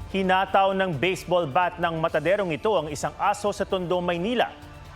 Hinataw ng baseball bat ng mataderong ito ang isang aso sa Tondo, Maynila.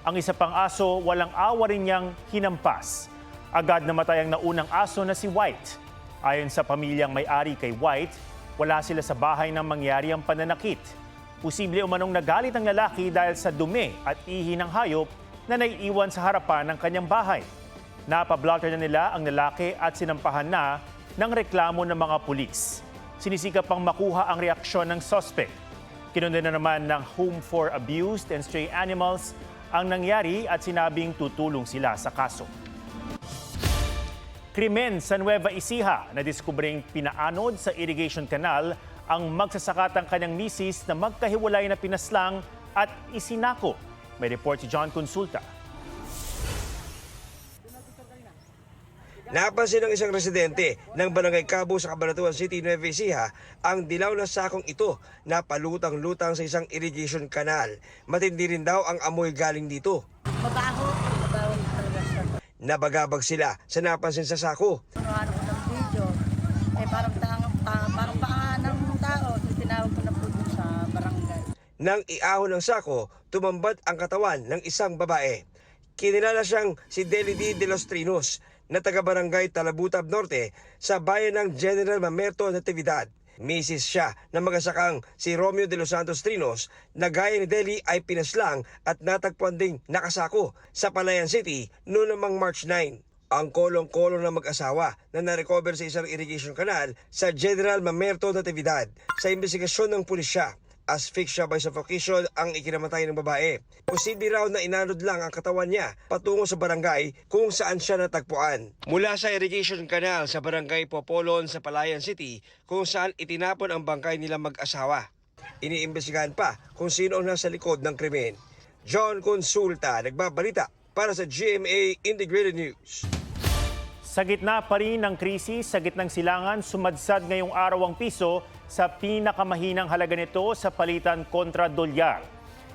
Ang isa pang aso, walang awa rin niyang hinampas. Agad namatay ang naunang aso na si White. Ayon sa pamilyang may-ari kay White, wala sila sa bahay nang mangyari ang pananakit. Posible umanong nagalit ang lalaki dahil sa dumi at ihi ng hayop na naiiwan sa harapan ng kanyang bahay. Napablotter na nila ang lalaki at sinampahan na ng reklamo ng mga pulis. Sinisikap pang makuha ang reaksyon ng suspect. Kinundena naman ng Home for Abused and Stray Animals ang nangyari at sinabing tutulong sila sa kaso. Krimen sa Nueva Ecija na diskubring pinaanod sa irrigation canal ang magsasakatang kanyang misis na magkahiwalay na pinaslang at isinako. May report si John Consulta. Napansin ng isang residente ng Barangay Cabo sa Cabanatuan City, Nueva Ecija ang dilaw na sakong ito na palutang-lutang sa isang irrigation canal. Matindi rin daw ang amoy galing dito. Mabaho talaga siya. Nabagabag sila sa napansin sa sako. Ano ko ng video, parang paa ng tao, tinawag ko na po dun sa barangay. Nang iahon ng sako, tumambat ang katawan ng isang babae. Kinilala siyang si Deli D. de los Trinos na taga-barangay Talabutab Norte sa bayan ng General Mamerto, Natividad. Misis siya na magasakang si Romeo de los Santos Trinos na gaya ni Deli ay pinaslang at natagpuan ding nakasako sa Palayan City noong namang March 9. Ang kolong-kolong na mag-asawa na narecover sa isang irrigation canal sa General Mamerto, Natividad. Sa investigasyon ng pulisya, asphyxia by suffocation ang ikinamatay ng babae. Posible raw na inanod lang ang katawan niya patungo sa barangay kung saan siya natagpuan. Mula sa irrigation canal sa barangay Popolon sa Palayan City kung saan itinapon ang bangkay nilang mag-asawa. Iniimbestigahan pa kung sino ang nasa likod ng krimen. John Consulta, nagbabalita para sa GMA Integrated News. Sa gitna pa rin ng krisis, sa gitnang silangan, sumadsad ngayong araw ang piso sa pinakamahinang halaga nito sa palitan kontra dolyar.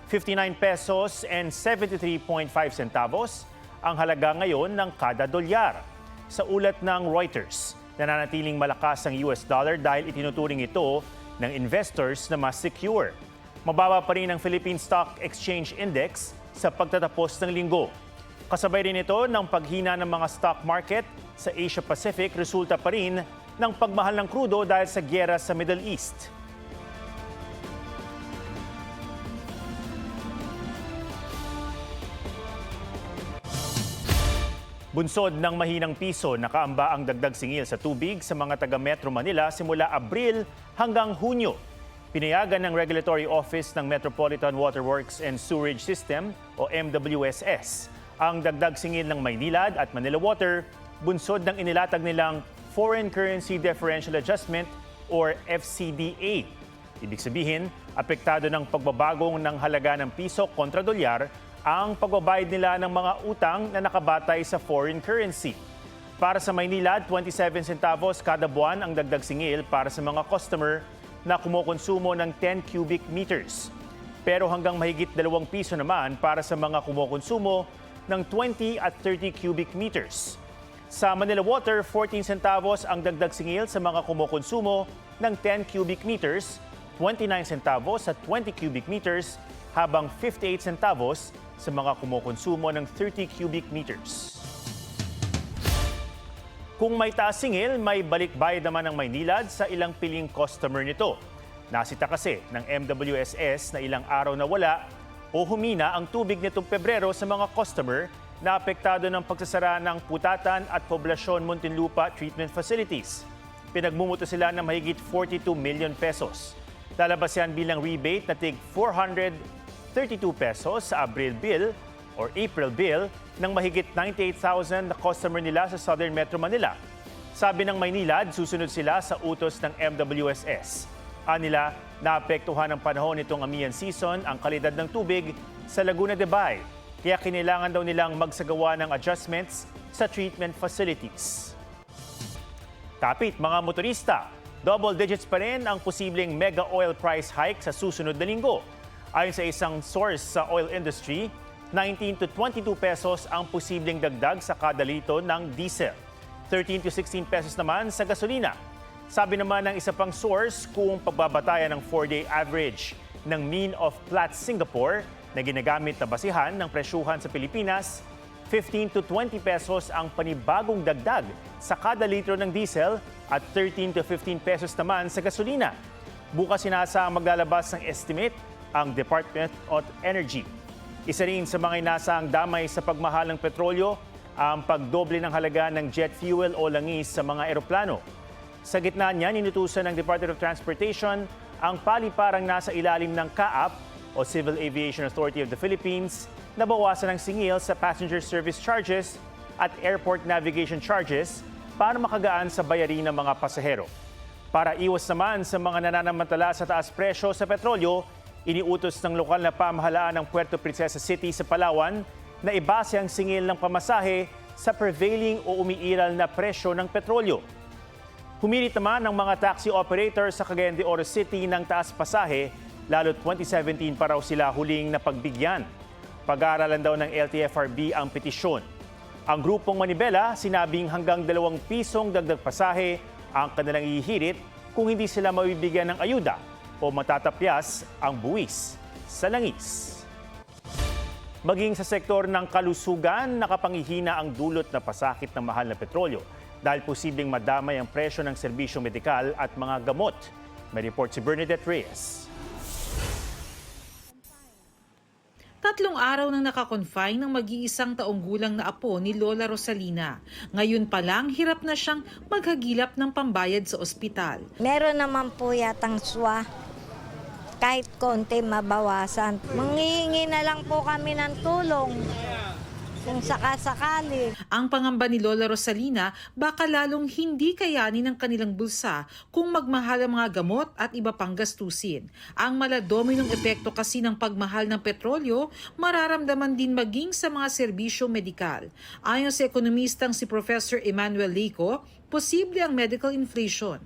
59 pesos and 73.5 centavos ang halaga ngayon ng kada dolyar. Sa ulat ng Reuters, nananatiling malakas ang US dollar dahil itinuturing ito ng investors na mas secure. Mababa pa rin ang Philippine Stock Exchange Index sa pagtatapos ng linggo. Kasabay rin ito ng paghina ng mga stock market sa Asia Pacific, resulta pa rin ng pagmahal ng krudo dahil sa giyera sa Middle East. Bunsod ng mahinang piso, nakaamba ang dagdag singil sa tubig sa mga taga Metro Manila simula Abril hanggang Hunyo. Pinayagan ng Regulatory Office ng Metropolitan Water Works and Sewerage System o MWSS ang dagdag singil ng Maynilad at Manila Water, bunsod ng inilatag nilang Foreign Currency Differential Adjustment or FCDA. Ibig sabihin, apektado ng pagbabagong ng halaga ng piso kontra dolyar ang pagbabayad nila ng mga utang na nakabatay sa foreign currency. Para sa Maynilad, 27 centavos kada buwan ang dagdag singil para sa mga customer na kumukonsumo ng 10 cubic meters. Pero hanggang mahigit 2 piso naman para sa mga kumukonsumo ng 20 at 30 cubic meters. Sa Manila Water, 14 centavos ang dagdag singil sa mga kumukonsumo ng 10 cubic meters, 29 centavos sa 20 cubic meters, habang 58 centavos sa mga kumukonsumo ng 30 cubic meters. Kung may taas singil, may balikbayad naman ng Maynilad sa ilang piling customer nito. Nasita kasi ng MWSS na ilang araw na wala o humina ang tubig nitong Pebrero sa mga customer na apektado ng pagsasara ng Putatan at Poblasyon Muntinlupa Treatment Facilities. Pinagmumuto sila ng mahigit 42 million pesos. Lalabas yan bilang rebate na tig 432 pesos sa April bill ng mahigit 98,000 na customer nila sa Southern Metro Manila. Sabi ng Maynilad, susunod sila sa utos ng MWSS. Anila, naapektuhan ng panahon nitong amihan season ang kalidad ng tubig sa Laguna de Bay. Kaya kinailangan daw nilang magsagawa ng adjustments sa treatment facilities. Kapit mga motorista, double digits pa rin ang posibleng mega oil price hike sa susunod na linggo. Ayon sa isang source sa oil industry, 19 to 22 pesos ang posibleng dagdag sa kada litro ng diesel. 13 to 16 pesos naman sa gasolina. Sabi naman ng isa pang source, kung pagbabatayan ng 4-day average ng mean of Platts Singapore na ginagamit na basihan ng presyuhan sa Pilipinas, 15 to 20 pesos ang panibagong dagdag sa kada litro ng diesel at 13 to 15 pesos naman sa gasolina. Bukas sinasang maglalabas ng estimate ang Department of Energy. Isa rin sa mga inaasahang damay sa pagmahal ng petrolyo ang pagdoble ng halaga ng jet fuel o langis sa mga eroplano. Sa gitna niyan, inutusan ng Department of Transportation ang paliparang nasa ilalim ng CAAP o Civil Aviation Authority of the Philippines na bawasan ng singil sa passenger service charges at airport navigation charges para makagaan sa bayarin ng mga pasahero. Para iwas naman sa mga nananamantala sa taas presyo sa petrolyo, iniutos ng lokal na pamahalaan ng Puerto Princesa City sa Palawan na ibase ang singil ng pamasahe sa prevailing o umiiral na presyo ng petrolyo. Humirit naman ng mga taxi operator sa Cagayan de Oro City ng taas pasahe, lalo't 2017 pa raw sila huling napagbigyan. Pag-aaralan daw ng LTFRB ang petisyon. Ang grupong Manibela sinabing hanggang 2 pisong dagdag pasahe ang kanilang ihirit kung hindi sila mabibigyan ng ayuda o matatapyas ang buwis sa langis. Maging sa sektor ng kalusugan, nakapangihina ang dulot na pasakit ng mahal na petrolyo dahil posibleng madamay ang presyo ng serbisyong medikal at mga gamot. May report si Bernadette Reyes. 3 araw nang nakakonfine ng mag-iisang taong gulang na apo ni Lola Rosalina. Ngayon pa lang, hirap na siyang maghagilap ng pambayad sa ospital. Meron naman po yatang SWA. Kahit konti mabawasan. Manghihingi na lang po kami ng tulong kung sakasakali. Ang pangamba ni Lola Rosalina, baka lalong hindi kayanin ng kanilang bulsa kung magmahal ang mga gamot at iba pang gastusin. Ang maladominong epekto kasi ng pagmahal ng petrolyo, mararamdaman din maging sa mga serbisyong medikal. Ayon sa ekonomistang si Professor Emmanuel Lico, posible ang medical inflation.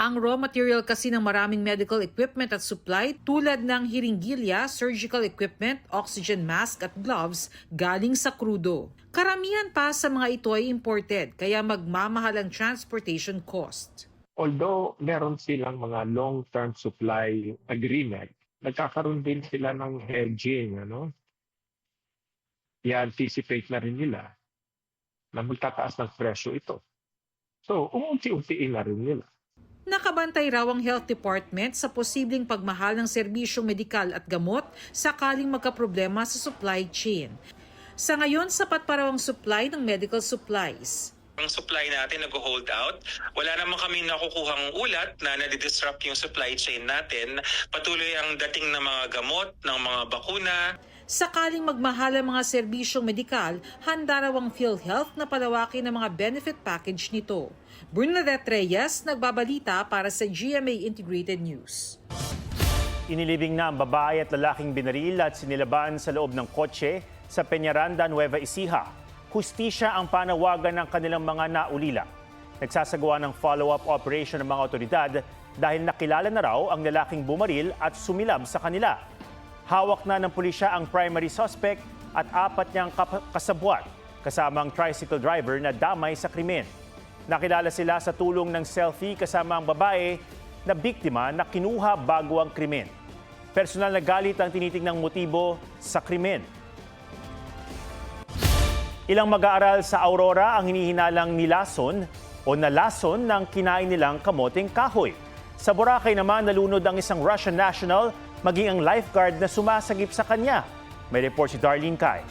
Ang raw material kasi ng maraming medical equipment at supply tulad ng hiringgilya, surgical equipment, oxygen mask at gloves galing sa krudo. Karamihan pa sa mga ito ay imported kaya magmamahal ang transportation cost. Although meron silang mga long-term supply agreement, nagkakaroon din sila ng hedging. I-anticipate na rin nila na magtataas ng presyo ito. So, umunti-untiin na rin nila. Nakabantay raw ang Health Department sa posibleng pagmahal ng serbisyong medikal at gamot sakaling magkaproblema sa supply chain. Sa ngayon, sapat pa raw ang supply ng medical supplies. Ang supply natin nag-hold out. Wala naman kami nakukuhang ulat na nadidisrupt yung supply chain natin. Patuloy ang dating ng mga gamot, ng mga bakuna. Sakaling magmahal ang mga serbisyong medikal, handa raw ang PhilHealth na palawakin ang mga benefit package nito. Bernadette Reyes, nagbabalita para sa GMA Integrated News. Inilibing na ang babae at lalaking binaril at sinilaban sa loob ng kotse sa Peñaranda, Nueva Ecija. Hustisya ang panawagan ng kanilang mga naulila. Nagsasagawa ng follow-up operation ng mga otoridad dahil nakilala na raw ang lalaking bumaril at sumilab sa kanila. Hawak na ng pulisya ang primary suspect at 4 niyang kasabwat, kasama ang tricycle driver na damay sa krimen. Nakilala sila sa tulong ng selfie kasama ang babae na biktima na kinuha bago ang krimen. Personal na galit ang tinitingnang motibo sa krimen. Ilang mag-aaral sa Aurora ang hinihinalang nilason o nalason ng kinain nilang kamoteng kahoy. Sa Boracay naman nalunod ang isang Russian national maging ang lifeguard na sumasagip sa kanya. May report si Darlene Kai.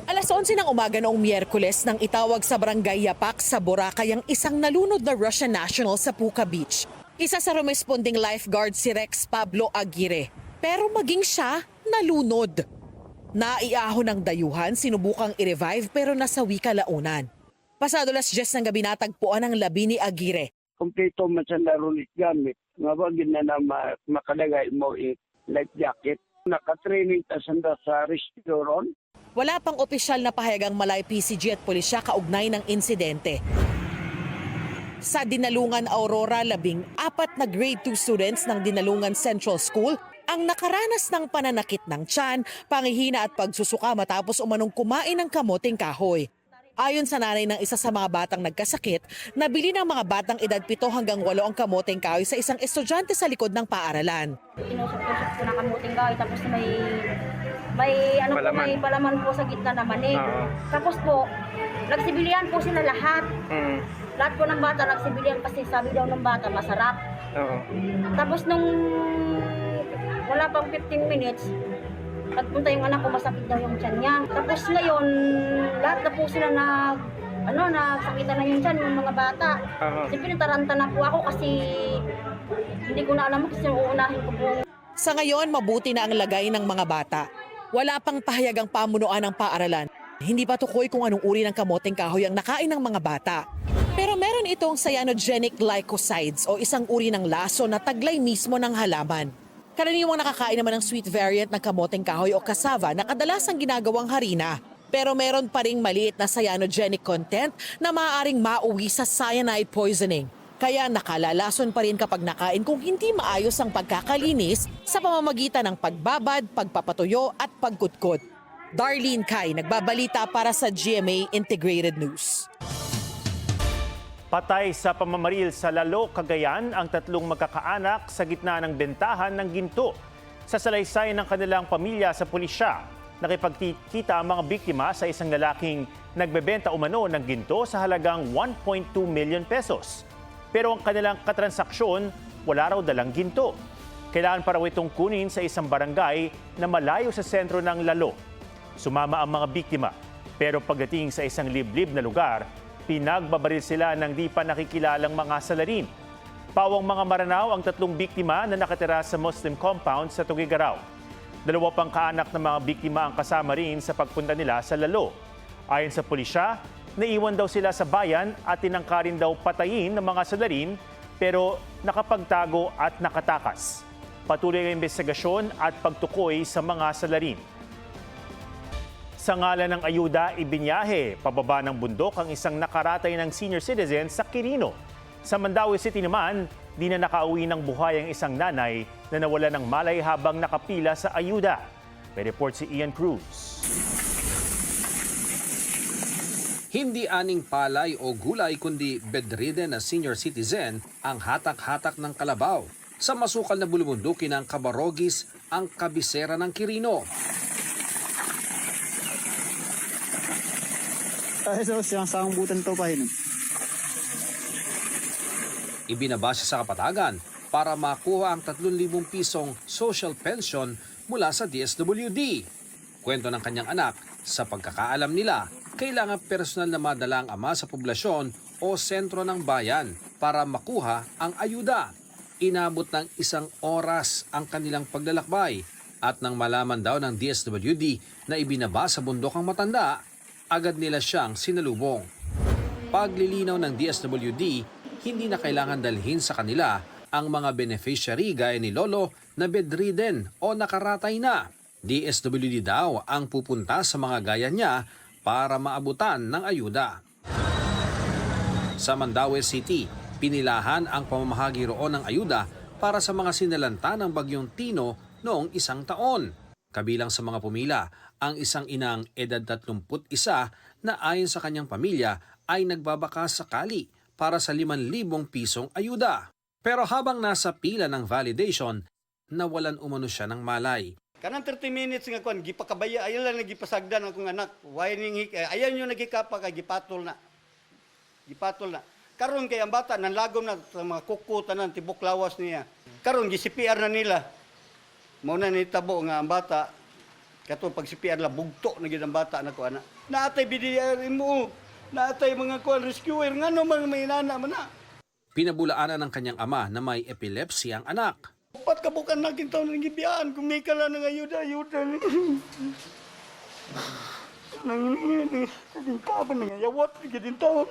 Alas 11 ng umaga noong Miyerkules nang itawag sa Barangay Yapak sa Boracay ang isang nalunod na Russian national sa Puka Beach. Isa sa responding lifeguard si Rex Pablo Aguirre. Pero maging siya, nalunod. Naiahon ng dayuhan, sinubukang i-revive pero nasawi kalaunan. Pasado alas 10 ng gabi natagpuan ang labi ni Aguirre. Kompleto man sa narulit gamit. Nga ba, na makalagay mo life jacket. Nakatraining tasanda sa restaurant. Wala pang opisyal na pahayagang Malay PCG at pulisya kaugnay ng insidente. Sa Dinalungan, Aurora, 14 na grade 2 students ng Dinalungan Central School ang nakaranas ng pananakit ng tiyan, pangihina at pagsusuka matapos umanong kumain ng kamoteng kahoy. Ayon sa nanay ng isa sa mga batang nagkasakit, nabili ng mga batang edad 7 hanggang 8 ang kamoteng kahoy sa isang estudyante sa likod ng paaralan. Tinusok-tusok ko ng kamuting kahoy tapos may palaman po sa gitna na manig. Tapos po, nagsibilihan po sila lahat. Lahat po ng bata nagsibilihan kasi sabi daw ng bata masarap. Tapos nung wala pang 15 minutes, nagpunta yung anak ko, masakit daw yung tiyan niya. Tapos ngayon, lahat na po sila nagsakitan na yung tiyan, yung mga bata. Siyempre nataranta na po ako kasi hindi ko na alam kasi uunahin ko po. Sa ngayon, mabuti na ang lagay ng mga bata. Wala pang pahayag ang pamunuan ng paaralan. Hindi pa tukoy kung anong uri ng kamoteng kahoy ang nakain ng mga bata. Pero meron itong cyanogenic glycosides o isang uri ng laso na taglay mismo ng halaman. Karaniwang nakakain naman ng sweet variant ng kamoteng kahoy o cassava na kadalasang ginagawang harina. Pero meron pa ring maliit na cyanogenic content na maaaring mauwi sa cyanide poisoning. Kaya nakalalason pa rin kapag nakain kung hindi maayos ang pagkakalinis sa pamamagitan ng pagbabad, pagpapatuyo at pagkutkot. Darlene Kai, nagbabalita para sa GMA Integrated News. Patay sa pamamaril sa Lalo, Cagayan ang 3 magkakaanak sa gitna ng bentahan ng ginto. Sa salaysay ng kanilang pamilya sa pulisya, nakipagkita ang mga biktima sa isang lalaking nagbebenta umano ng ginto sa halagang 1.2 million pesos. Pero ang kanilang katransaksyon, wala raw dalang ginto. Kailangan pa raw itong kunin sa isang barangay na malayo sa sentro ng Lalo. Sumama ang mga biktima, pero pagdating sa isang liblib na lugar, pinagbabaril sila ng di pa nakikilalang mga salarin. Pawang mga maranaw ang 3 biktima na nakatira sa Muslim compound sa Tugigaraw. 2 pang kaanak ng mga biktima ang kasama rin sa pagpunta nila sa Lalo. Ayon sa pulisya, naiwan daw sila sa bayan at tinangka rin daw patayin ng mga salarin pero nakapagtago at nakatakas. Patuloy ang investigasyon at pagtukoy sa mga salarin. Sa ngalan ng ayuda, ibinyahe pababa ng bundok ang isang nakaratay ng senior citizen sa Quirino. Sa Mandaue City naman, di na nakauwi ng buhay ang isang nanay na nawala ng malay habang nakapila sa ayuda. May report si Ian Cruz. Hindi aning palay o gulay kundi bedridden na senior citizen ang hatak-hatak ng kalabaw sa masukal na bulubundukin ng Cabarogis, ang kabisera ng Quirino. Ibinaba siya sa kapatagan para makuha ang 3,000 pisong social pension mula sa DSWD. Kwento ng kanyang anak, sa pagkakaalam nila, kailangan personal na madala ang ama sa poblasyon o sentro ng bayan para makuha ang ayuda. Inabot ng 1 oras ang kanilang paglalakbay at nang malaman daw ng DSWD na ibinaba sa bundok ang matanda, agad nila siyang sinalubong. Paglilinaw ng DSWD, hindi na kailangan dalhin sa kanila ang mga beneficiary gaya ni Lolo na bedridden o nakaratay na. DSWD daw ang pupunta sa mga gaya niya para maabutan ng ayuda. Sa Mandaue City, pinilahan ang pamamahagi roon ng ayuda para sa mga sinalanta ng Bagyong Tino noong 1 taon. Kabilang sa mga pumila, ang isang inang edad 31 na ayon sa kanyang pamilya ay nagbabaka sakali para sa 5,000 pisong ayuda. Pero habang nasa pila ng validation, nawalan umano siya ng malay. Kanang 30 minutes nga kuan gipakabaya ayon lang nagipasagdan akong anak. Whining ayan yung nagikapa kay gipatol na. Gipatol na. Karon kay ang bata nanlagom na sa mga kuko tanan tibok lawas niya. Karon gi-CPR na nila. Mao na nitabo nga ang bata kato pag CPR la bugto na gid ang bata nako ana. Naatay BDR mo. Naatay mga kuan rescuer ngano man may inana man na. Pinabulaanan ng kanyang ama na may epilepsy ang anak. Pat kabukan na kintaw ng gibiyaan kung may kala ng ayuda. Nangingin pa na yawat gidin taon.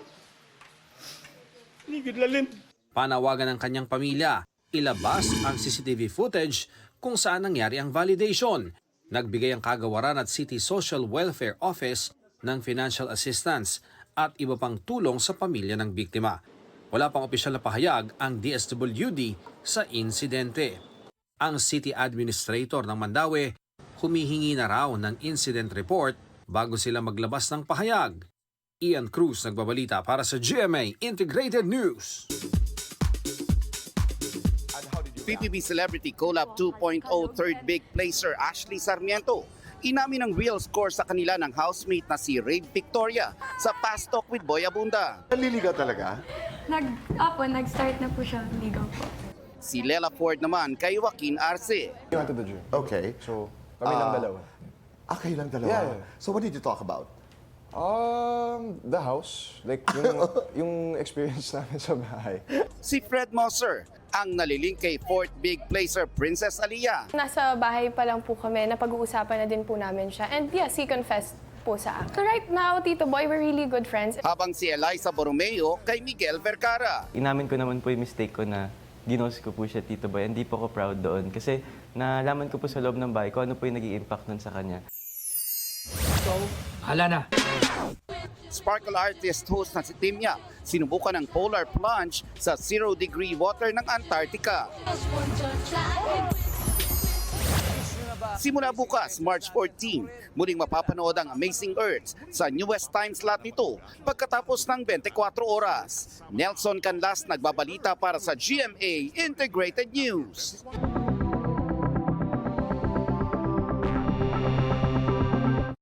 Ligid lalim. Panawagan ng kanyang pamilya, ilabas ang CCTV footage kung saan nangyari ang validation. Nagbigay ang kagawaran at City Social Welfare Office ng financial assistance at iba pang tulong sa pamilya ng biktima. Wala pang opisyal na pahayag ang DSWD sa insidente. Ang City Administrator ng Mandaue humihingi na raw ng incident report bago sila maglabas ng pahayag. Ian Cruz nagbabalita para sa GMA Integrated News. PBB Celebrity Collab 2.0 third big placer Ashley Sarmiento. Inamin ang real score sa kanila ng housemate na si Ray Victoria sa Fast Talk with Boy Abunda. Naliligaw talaga? Nag-start na po siya, ligaw po. Si Lela Ford naman kay Joaquin Arce. We went to the gym. Okay. So, kami lang dalawa. Kayo lang dalawa? Yeah. So what did you talk about? The house. Like, yung experience namin sa bahay. Si Fred Moser ang nalilink kay fourth big placer Princess Aliyah. Nasa bahay pa lang po kami, napag-uusapan na din po namin siya. And yes, he confessed po sa akin. So right now, Tito Boy, we're really good friends. Habang si Eliza Borromeo kay Miguel Vergara. Inamin ko naman po yung mistake ko na ginos ko po siya, Tito Boy. Hindi po ako proud doon kasi nalaman ko po sa loob ng bahay kung ano po yung naging impact nun sa kanya. Hala na. Sparkle artist host na si Tim Yap, sinubukan ng polar plunge sa 0-degree water ng Antarctica. Simula bukas, March 14, muling mapapanood ang Amazing Earth sa newest time slot nito pagkatapos ng 24 oras. Nelson Canlas nagbabalita para sa GMA Integrated News.